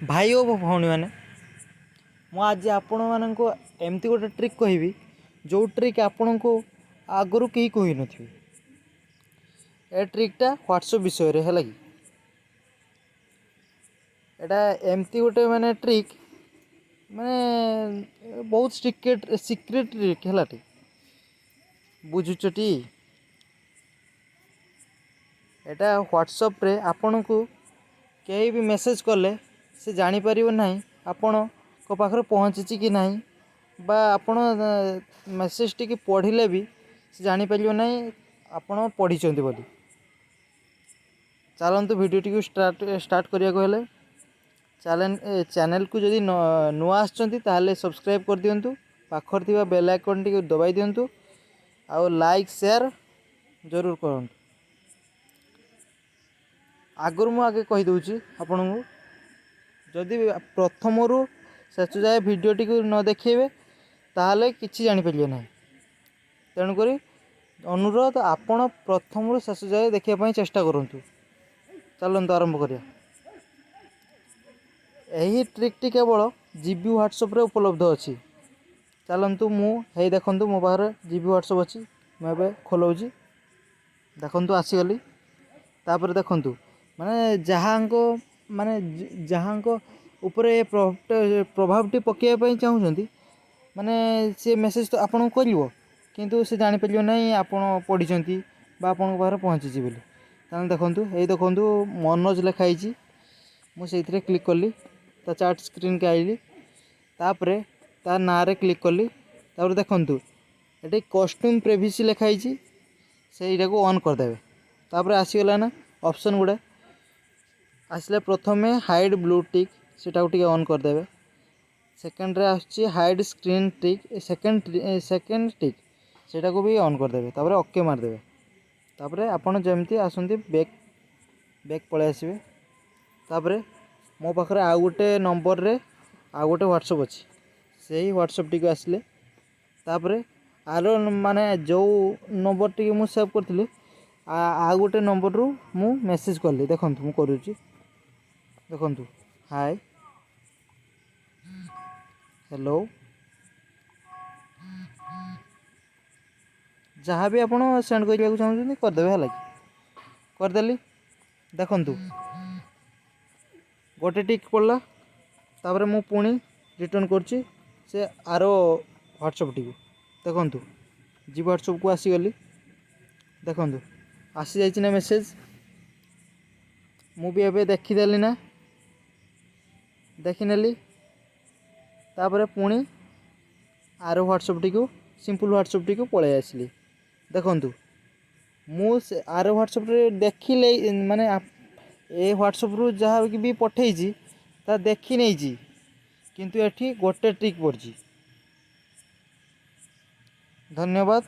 भाई और भौणी मैंने आज आपण मानक एमती गोटे ट्रिक कहबी जो ट्रिक आपण को आगु कहीं कही न ए ट्रिकटा व्हाट्सएप विषय है कि एटा एमती गोटे माने ट्रिक माने बहुत सिक्रेट ट्रिक है बुझुचटी एटा व्हाट्सएप रे आपण को कहीं भी मेसेज कले से जापर ना आपण को पाखरे पहुँची कि ना बा आपण मेसेज टी पढ़ले भी से जापर ना आपण पढ़ी बोली। चलतु वीडियो टी स्टार्ट करने चैनल को जदि नुआ आसते सब्सक्राइब कर दिंतु पाखर थी बेल आइकन टी दबाई दिंतु आउ लाइक शेयर जरूर करूँ। आगुरी मु आगे कहीदे आपण को जदि प्रथम शेष जाए भिडियो टी न देखेबे ताहले किछि जानि परिबे ना। तेणुक अनुरोध आपण प्रथम शेष जाए देखा चेष्टा करूँ। चलते आरंभ करिया। यही ट्रिक टी केवल जीबी व्हाट्सएप रे उपलब्ध अच्छी। चलतु मुझे देखूँ मो पाखे जीबी व्हाट्सएप अच्छी मुझे खोलूँ देखु आसीगली तापर देखूँ माने जहाँ ऊपर प्रभावटी पकड़ाई चाहूँगी माने सी मेसेज तो आपन को कर किंतु से जापर ना आपड़ पढ़ी आपण पाखे पहुँची बोली। ताल देखूँ यही देखूँ मनोज लिखाई मुझे क्लिक कली ता चार्ट स्क्रीन के आइली तापरे ता ना रे क्लिक कली तापर देखूँ ये कस्ट्यूम प्रिवेसी लिखाई से ऑन करदे तापर आसीगला ना ऑप्शन गुड़ा आसले प्रथमे हाइड ब्लू टिक से ऑन करदे सेकेंड रे आछि हाइड स्क्रीन टिक सेकेंड टिक सेटा को भी ऑन करदे तापर ओके मारदे तापर आपन जमती आसंती बैक पळे आसीबे। तापर मो पाखरे आउ गोटे नंबर रे आउ गोटे व्हाट्सएप अच्छी से ही व्हाट्सएप टी आसले तापर आरो माने जो नंबर टी मु सेव करथिली आउ गोटे नंबर रु मु मेसेज कली देखंतु मु करूची देखंतु हाय हेलो जहाँ भी आप सेंड करने चाहते करदे है करदेली देखंतु गोटे टिक पड़ला तापर मु पुणी रिटर्न करची से आरो व्हाट्सएप टी देखंतु जी व्हाट्सएप को आसीगली देखंतु आसी जाइछि ना मेसेज मु भी एबे देखीदेली ना देखिनेली तापर पुणी आरो व्हाट्सएप टी को सिंपल व्हाट्सएप टी को पळे आसली देखंतु मु आरो व्हाट्सएप रे देखिले माने ए व्हाट्सएप रु जहाँ भी पठेइछि ता देखी नहीं किंतु एठी गोटे ट्रिक पड़छि। धन्यवाद।